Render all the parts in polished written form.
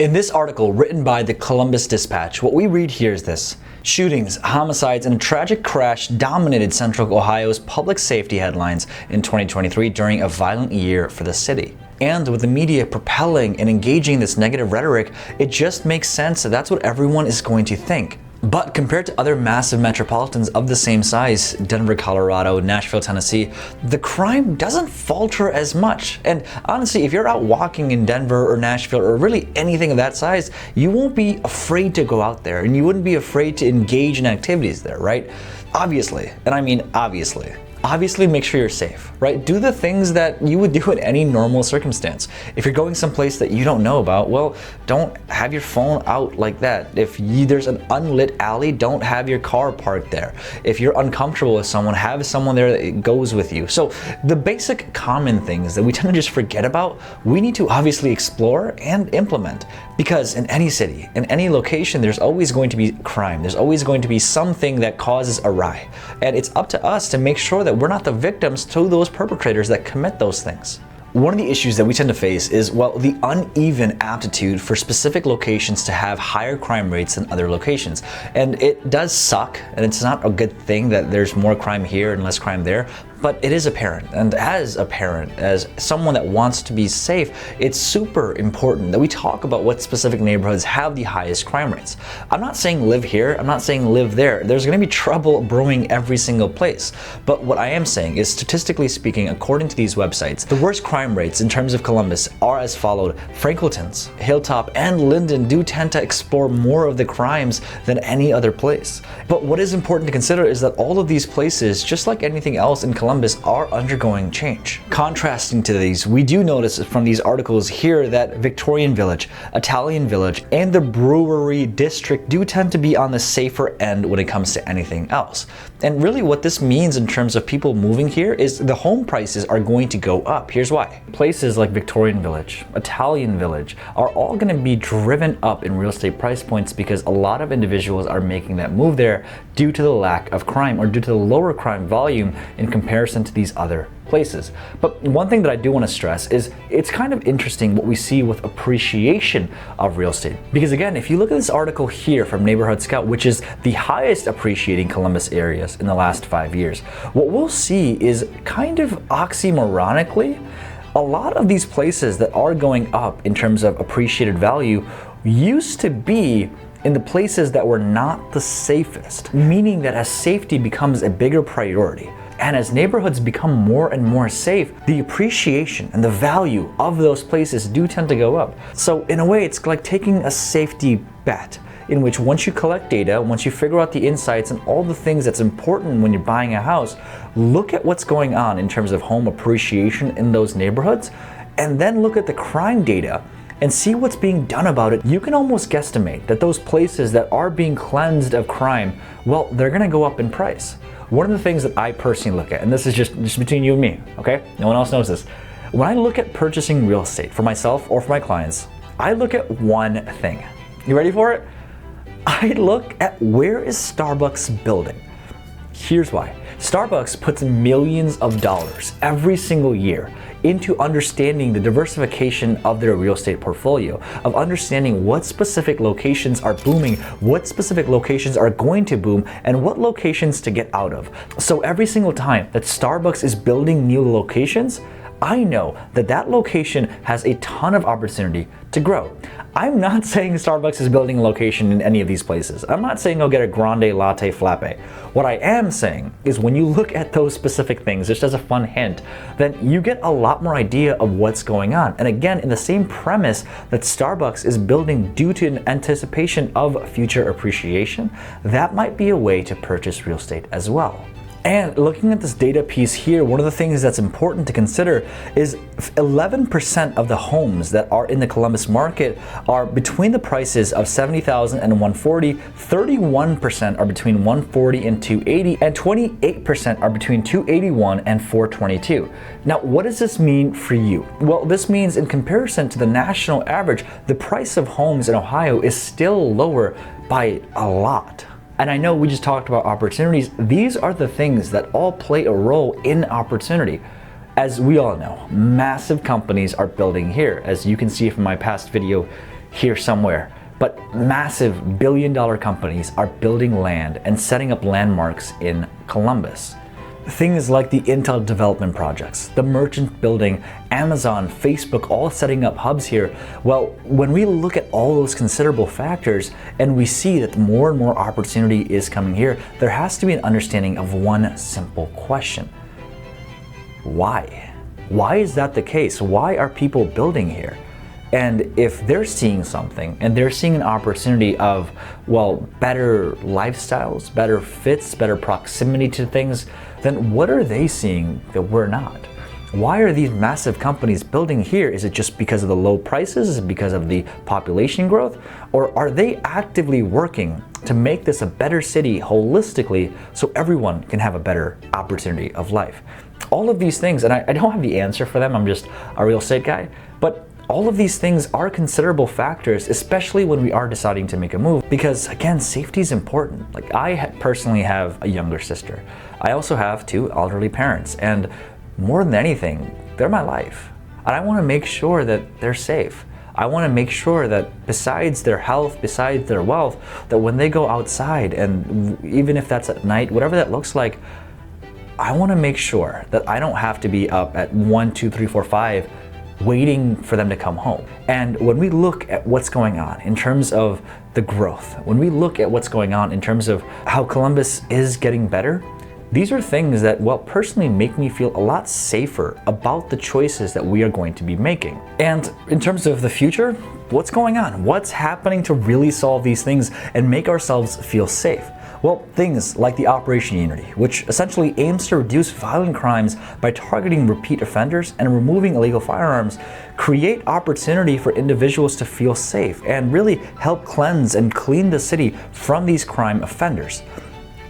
In this article written by the Columbus Dispatch, what we read here is this: shootings, homicides, and a tragic crash dominated Central Ohio's public safety headlines in 2023 during a violent year for the city. And with the media propelling and engaging this negative rhetoric, it just makes sense that that's what everyone is going to think. But compared to other massive metropolitans of the same size, Denver, Colorado, Nashville, Tennessee, the crime doesn't falter as much. And honestly, if you're out walking in Denver or Nashville or really anything of that size, you won't be afraid to go out there and you wouldn't be afraid to engage in activities there, right? Obviously, and I mean obviously. Obviously, make sure you're safe, right? Do the things that you would do in any normal circumstance. If you're going someplace that you don't know about, well, don't have your phone out like that. If there's an unlit alley, don't have your car parked there. If you're uncomfortable with someone, have someone there that goes with you. So the basic common things that we tend to just forget about, we need to obviously explore and implement. Because in any city, in any location, there's always going to be crime. There's always going to be something that causes a riot. And it's up to us to make sure that we're not the victims to those perpetrators that commit those things. One of the issues that we tend to face is, well, the uneven aptitude for specific locations to have higher crime rates than other locations. And it does suck, and it's not a good thing that there's more crime here and less crime there, but it is apparent. And as a parent, as someone that wants to be safe, it's super important that we talk about what specific neighborhoods have the highest crime rates. I'm not saying live here, I'm not saying live there. There's gonna be trouble brewing every single place. But what I am saying is, statistically speaking, according to these websites, the worst crime rates in terms of Columbus are as followed. Franklinton's, Hilltop, and Linden do tend to explore more of the crimes than any other place. But what is important to consider is that all of these places, just like anything else in Columbus, are undergoing change. Contrasting to these, we do notice from these articles here that Victorian Village, Italian Village, and the Brewery District do tend to be on the safer end when it comes to anything else. And really what this means in terms of people moving here is the home prices are going to go up. Here's why. Places like Victorian Village, Italian Village are all going to be driven up in real estate price points because a lot of individuals are making that move there due to the lack of crime or due to the lower crime volume in comparison to these other places. But one thing that I do want to stress is it's kind of interesting what we see with appreciation of real estate. Because again, if you look at this article here from Neighborhood Scout, which is the highest appreciating Columbus areas in the last 5 years, what we'll see is kind of oxymoronically, a lot of these places that are going up in terms of appreciated value used to be in the places that were not the safest, meaning that as safety becomes a bigger priority, and as neighborhoods become more and more safe, the appreciation and the value of those places do tend to go up. So in a way, it's like taking a safety bet in which once you collect data, once you figure out the insights and all the things that's important when you're buying a house, look at what's going on in terms of home appreciation in those neighborhoods, and then look at the crime data and see what's being done about it. You can almost guesstimate that those places that are being cleansed of crime, well, they're gonna go up in price. One of the things that I personally look at, and this is just between you and me, okay? No one else knows this. When I look at purchasing real estate for myself or for my clients, I look at one thing. You ready for it? I look at where is Starbucks building. Here's why. Starbucks puts millions of dollars every single year into understanding the diversification of their real estate portfolio, of understanding what specific locations are booming, what specific locations are going to boom, and what locations to get out of. So every single time that Starbucks is building new locations, I know that that location has a ton of opportunity to grow. I'm not saying Starbucks is building a location in any of these places. I'm not saying go get a grande latte frappe. What I am saying is when you look at those specific things, just as a fun hint, then you get a lot more idea of what's going on. And again, in the same premise that Starbucks is building due to an anticipation of future appreciation, that might be a way to purchase real estate as well. And looking at this data piece here, one of the things that's important to consider is 11% of the homes that are in the Columbus market are between the prices of $70,000 and $140,000, 31% are between $140,000 and $280,000, and 28% are between $281,000 and $422,000. Now, what does this mean for you? Well, this means in comparison to the national average, the price of homes in Ohio is still lower by a lot. And I know we just talked about opportunities. These are the things that all play a role in opportunity. As we all know, massive companies are building here. As you can see from my past video here somewhere, but massive billion-dollar companies are building land and setting up landmarks in Columbus. Things like the Intel development projects, the merchant building, Amazon, Facebook, all setting up hubs here. Well, when we look at all those considerable factors and we see that more and more opportunity is coming here, there has to be an understanding of one simple question. Why? Why is that the case? Why are people building here? And if they're seeing something and they're seeing an opportunity of, well, better lifestyles, better fits, better proximity to things, then what are they seeing that we're not? Why are these massive companies building here? Is it just because of the low prices? Is it because of the population growth? Or are they actively working to make this a better city holistically so everyone can have a better opportunity of life? All of these things, and I don't have the answer for them, I'm just a real estate guy, but all of these things are considerable factors, especially when we are deciding to make a move, because again, safety is important. Like I personally have a younger sister. I also have 2 elderly parents, and more than anything, they're my life. And I want to make sure that they're safe. I want to make sure that besides their health, besides their wealth, that when they go outside, and even if that's at night, whatever that looks like, I want to make sure that I don't have to be up at 1, 2, 3, 4, 5 waiting for them to come home. And when we look at what's going on in terms of the growth, when we look at what's going on in terms of how Columbus is getting better, these are things that, well, personally make me feel a lot safer about the choices that we are going to be making. And in terms of the future, what's going on? What's happening to really solve these things and make ourselves feel safe? Well, things like the Operation Unity, which essentially aims to reduce violent crimes by targeting repeat offenders and removing illegal firearms, create opportunity for individuals to feel safe and really help cleanse and clean the city from these crime offenders.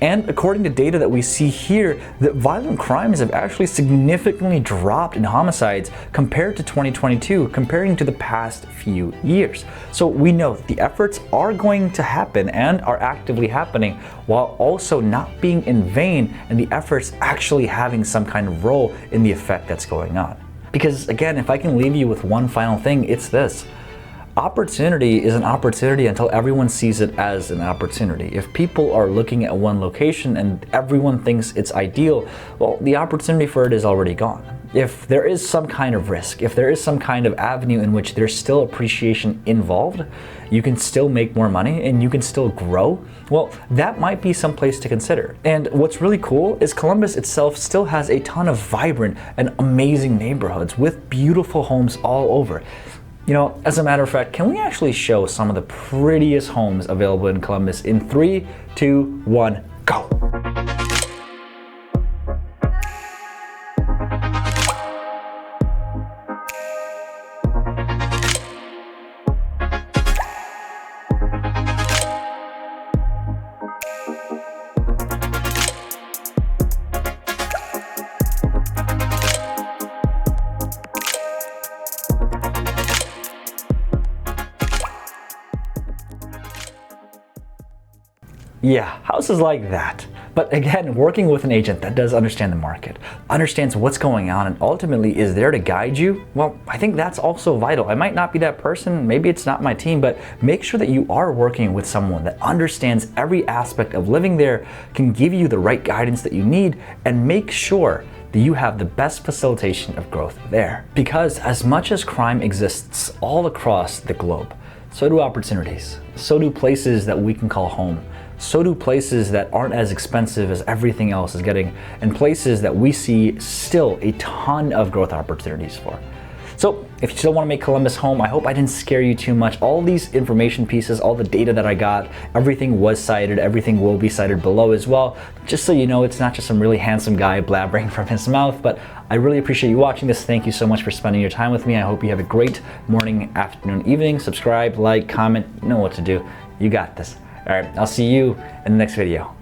And according to data that we see here, that violent crimes have actually significantly dropped in homicides compared to 2022, comparing to the past few years. So we know that the efforts are going to happen and are actively happening, while also not being in vain, and the efforts actually having some kind of role in the effect that's going on. Because again, if I can leave you with one final thing, it's this. Opportunity is an opportunity until everyone sees it as an opportunity. If people are looking at one location and everyone thinks it's ideal, well, the opportunity for it is already gone. If there is some kind of risk, if there is some kind of avenue in which there's still appreciation involved, you can still make more money and you can still grow, well, that might be some place to consider. And what's really cool is Columbus itself still has a ton of vibrant and amazing neighborhoods with beautiful homes all over. You know, as a matter of fact, can we actually show some of the prettiest homes available in Columbus in 3, 2, 1, go! Yeah, houses like that. But again, working with an agent that does understand the market, understands what's going on, and ultimately is there to guide you, well, I think that's also vital. I might not be that person, maybe it's not my team, but make sure that you are working with someone that understands every aspect of living there, can give you the right guidance that you need, and make sure that you have the best facilitation of growth there. Because as much as crime exists all across the globe, so do opportunities, so do places that we can call home. So do places that aren't as expensive as everything else is getting, and places that we see still a ton of growth opportunities for. So if you still want to make Columbus home, I hope I didn't scare you too much. All these information pieces, all the data that I got, everything was cited, everything will be cited below as well. Just so you know, it's not just some really handsome guy blabbering from his mouth, but I really appreciate you watching this. Thank you so much for spending your time with me. I hope you have a great morning, afternoon, evening. Subscribe, like, comment, you know what to do. You got this. All right, I'll see you in the next video.